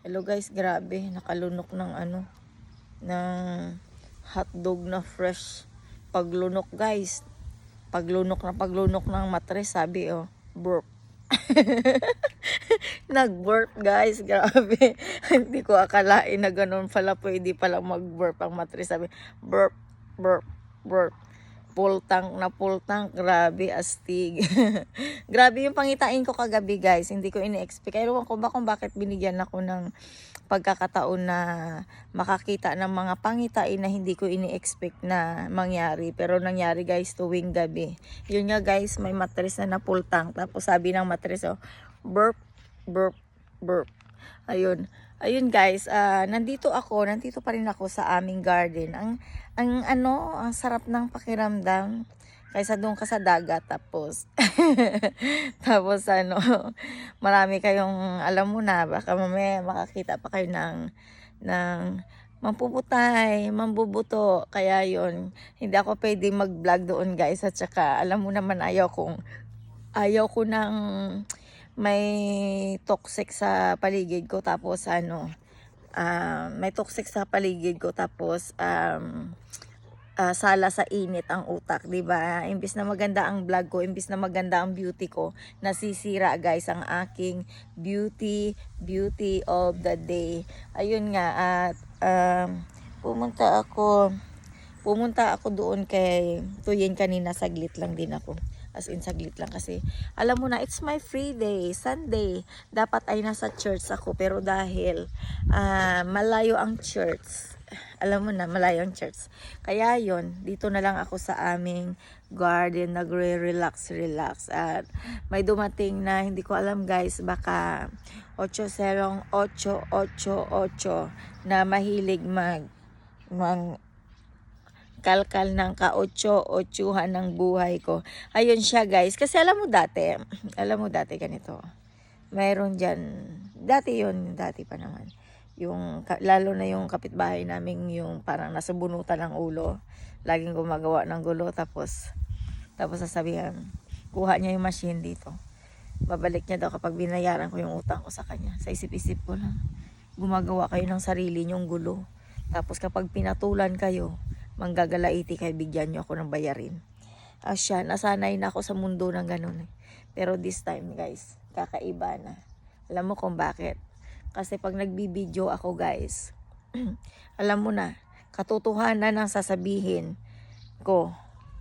Hello guys, grabe, nakalunok ng ng hotdog na fresh. Paglunok guys, paglunok ng matres, sabi burp. Nag-burp guys, grabe. Hindi ko akalain na ganun pala, pwede palang mag-burp ang matres. Sabi, burp, burp, burp. Full tank, grabe, astig. Grabe yung pangitain ko kagabi guys, hindi ko ini-expect. Ewan ko ba kung bakit binigyan ako ng pagkakataon na makakita ng mga pangitain na hindi ko ini-expect na mangyari. Pero nangyari guys tuwing gabi. Yun nga guys, may matres na full tank. Tapos sabi ng matres, burp, burp, burp. Ayun guys, nandito pa rin ako sa aming garden. Ang sarap ng pakiramdam kaysa doon ka sa dagat, tapos tapos marami kayong, alam mo na, baka mamaya makakita pa kayo ng mampuputay, mambubuto. Kaya yun, hindi ako pwede mag-vlog doon guys. At saka alam mo naman, ayaw ko ng may toxic sa paligid ko, tapos may toxic sa paligid ko, tapos sala sa init ang utak, 'di ba? Imbis na maganda ang vlog ko, imbis na maganda ang beauty ko, nasisira guys ang aking beauty of the day. Ayun nga, at pumunta ako doon kay Tuyen kanina, saglit lang din ako. As in, saglit lang kasi alam mo na, it's my free day, Sunday. Dapat ay nasa church ako, pero dahil malayo ang church, alam mo na, malayo ang church. Kaya yon, dito na lang ako sa aming garden, nagre-relax. At may dumating na, hindi ko alam guys, baka 80888 na mahilig kalkal ng ka-8-8 ng buhay ko. Ayun siya guys. Kasi alam mo dati ganito. Mayroon dyan, dati pa naman. Lalo na yung kapitbahay namin, yung parang nasa bunutan ng ulo. Laging gumagawa ng gulo, tapos sasabihan, kuha niya yung machine dito. Babalik niya daw kapag binayaran ko yung utang ko sa kanya. Sa isip-isip ko lang, gumagawa kayo ng sarili nyong gulo. Tapos kapag pinatulan kayo, manggagalaiti kayo, bigyan nyo ako ng bayarin. Siya, nasanay na ako sa mundo ng ganun. Pero this time guys, kakaiba na. Alam mo kung bakit? Kasi pag nagbibideo ako guys, alam mo na, katotohanan ang sasabihin ko.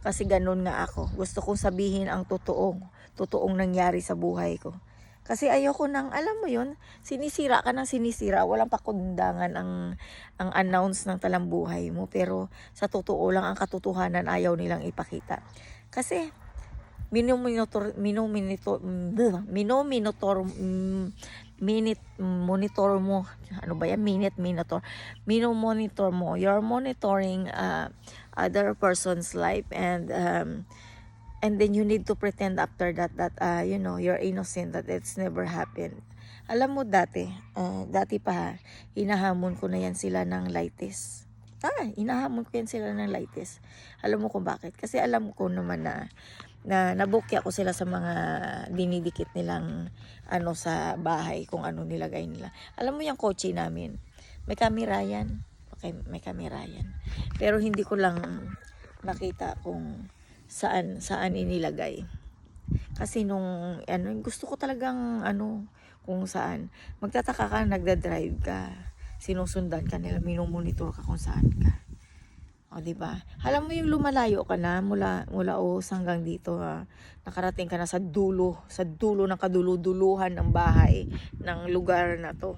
Kasi ganun nga ako. Gusto kong sabihin ang totoong nangyari sa buhay ko. Kasi ayoko nang, alam mo yun, sinisira ka ng sinisira, walang pakundangan ang announce ng talambuhay mo. Pero sa totoo lang, ang katotohanan ayaw nilang ipakita. Kasi minomonitor mo, ano ba yan, minomonitor mo, you're monitoring other person's life, and then you need to pretend after that you're innocent, that it's never happened. Alam mo dati pa, hinahamon ko na yan sila ng lightes. Hinahamon ko yan sila ng lightes. Alam mo kung bakit? Kasi alam ko naman na nabukya ko sila sa mga dinidikit nilang sa bahay, kung ano nilagay nila. Alam mo yung kotse namin, may kamera yan. Okay, may kamera yan. Pero hindi ko lang nakita kung saan inilagay. Kasi nung gusto ko talagang kung saan. Magtataka ka, nagda-drive ka, sinusundan ka nila, minomonitor ka kung saan ka. O, diba? Alam mo yung lumalayo ka na mula Os hanggang dito, nakarating ka na sa dulo ng kaduluduluhan ng bahay ng lugar na to.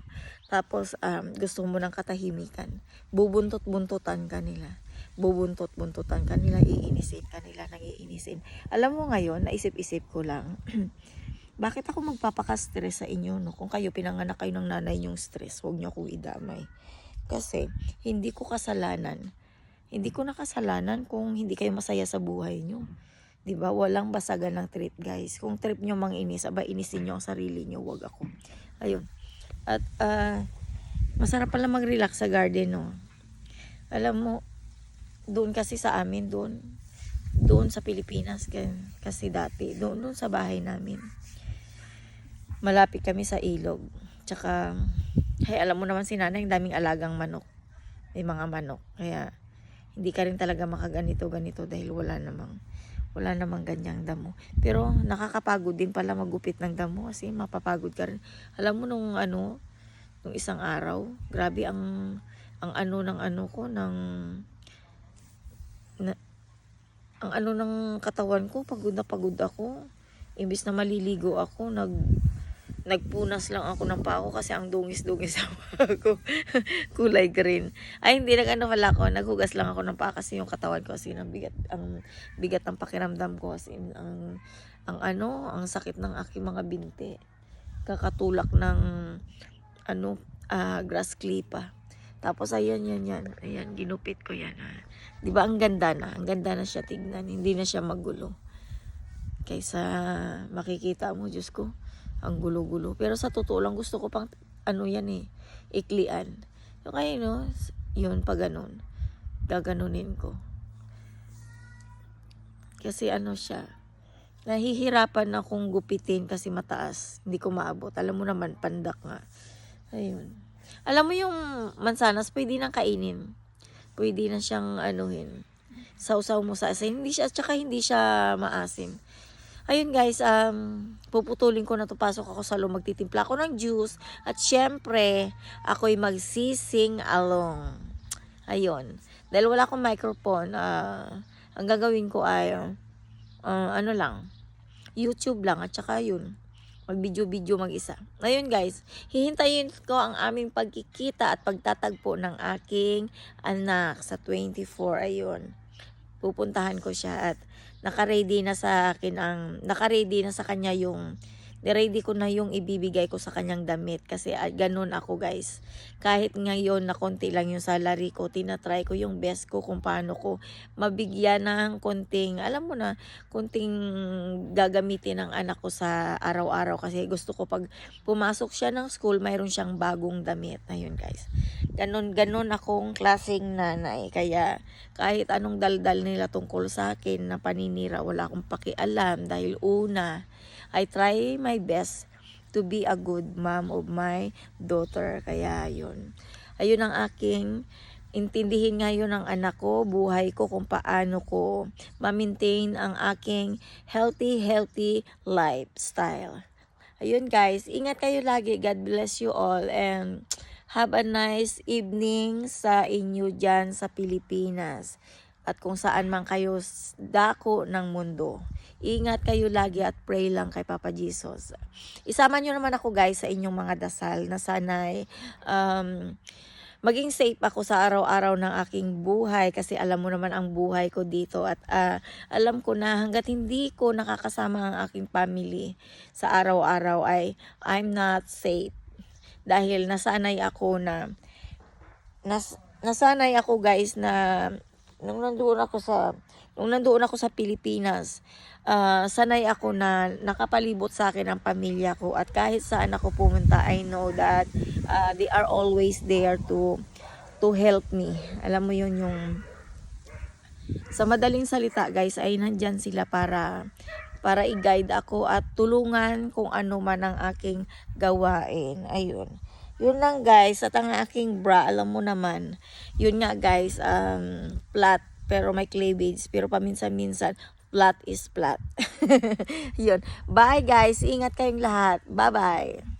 Tapos gusto mo ng katahimikan, bubuntot-buntutan ka nila, iinisin ka nila, nang-iinisin. Alam mo ngayon, naisip-isip ko lang, bakit ako magpapaka-stress sa inyo, no? Kung kayo, pinanganak kayo ng nanay nyong stress, huwag nyo akong idamay. Kasi hindi ko nakasalanan kung hindi kayo masaya sa buhay nyo. Diba? Walang basagan ng trip guys. Kung trip nyo manginis, inisin nyo ang sarili nyo, wag ako. Ayun. At masarap pala mag-relax sa garden, no? Alam mo, doon kasi sa amin, doon sa Pilipinas, kasi dati, doon sa bahay namin, malapit kami sa ilog. Tsaka, hey, alam mo naman si nanay, ang daming alagang manok. May mga manok. Kaya, hindi ka rin talaga makaganito dahil wala namang ganyang damo. Pero nakakapagod din pala magupit ng damo kasi mapapagod ka rin. Alam mo nung isang araw, grabe ang ng katawan ko, pagod na pagod ako. Imbis na maliligo ako, nagpunas lang ako ng paa ko kasi ang dungis-dungis sa paa ko. Kulay green. Ay, hindi wala ako. Naghugas lang ako ng paa kasi yung katawan ko kasi ang bigat ng pakiramdam ko kasi ang sakit ng aking mga binti. Kakatulak ng grass clipper. Tapos ayan. Ayan, ginupit ko yan. 'Di ba ang ganda na? Ang ganda na siya tignan. Hindi na siya magulo. Kaysa makikita mo, Diyos ko, ang gulo-gulo. Pero sa totoo lang, gusto ko pang, iklian. So, kaya, yun, pag ganun, gaganunin ko. Kasi siya, nahihirapan akong gupitin kasi mataas. Hindi ko maabot. Alam mo naman, pandak nga. Ayun. Alam mo yung mansanas, pwede nang kainin. Pwede na siyang sausaw mo sa asin. Tsaka hindi siya maasim. Ayun guys, puputulin ko na to. Pasok ako sa loob, magtitimpla ako ng juice. At syempre, ako'y magsising along. Ayun. Dahil wala akong microphone, ang gagawin ko ay, YouTube lang. At saka yun, mag-video mag-isa. Ayun guys, hihintayin ko ang aming pagkikita at pagtatagpo ng aking anak sa 24. Ayun. Pupuntahan ko siya at naka-ready na sa kanya yung ready ko na yung ibibigay ko sa kanyang damit kasi ganun ako guys. Kahit ngayon na konti lang yung salary ko, tinatry ko yung best ko kung paano ko mabigyan ng konting, alam mo na, konting gagamitin ng anak ko sa araw-araw kasi gusto ko pag pumasok siya ng school, mayroon siyang bagong damit. Ayun guys. Ganun akong klaseng nanay. Kaya kahit anong daldal nila tungkol sa akin na paninira, wala akong pakialam dahil una, I try my best to be a good mom of my daughter. Kaya yun. Ayun ang aking intindihin ngayon ng anak ko, buhay ko, kung paano ko ma-maintain ang aking healthy lifestyle. Ayun guys, ingat kayo lagi. God bless you all and have a nice evening sa inyo dyan sa Pilipinas. At kung saan man kayo dako ng mundo. Ingat kayo lagi at pray lang kay Papa Jesus. Isama nyo naman ako guys sa inyong mga dasal na sana'y maging safe ako sa araw-araw ng aking buhay kasi alam mo naman ang buhay ko dito at alam ko na hanggat hindi ko nakakasama ang aking family sa araw-araw ay I'm not safe. Dahil nasanay ako guys na nung nandoon ako sa Pilipinas, sanay ako na nakapalibot sa akin ang pamilya ko at kahit saan ako pumunta, I know that they are always there to help me. Alam mo yun, yung sa madaling salita guys ay nandyan sila para i-guide ako at tulungan kung ano man ang aking gawain. Ayun. Yun lang guys, at ang aking bra, alam mo naman, yun nga guys, flat, pero may cleavage, pero paminsan-minsan, flat is flat. Yun. Bye guys, ingat kayong lahat. Bye-bye.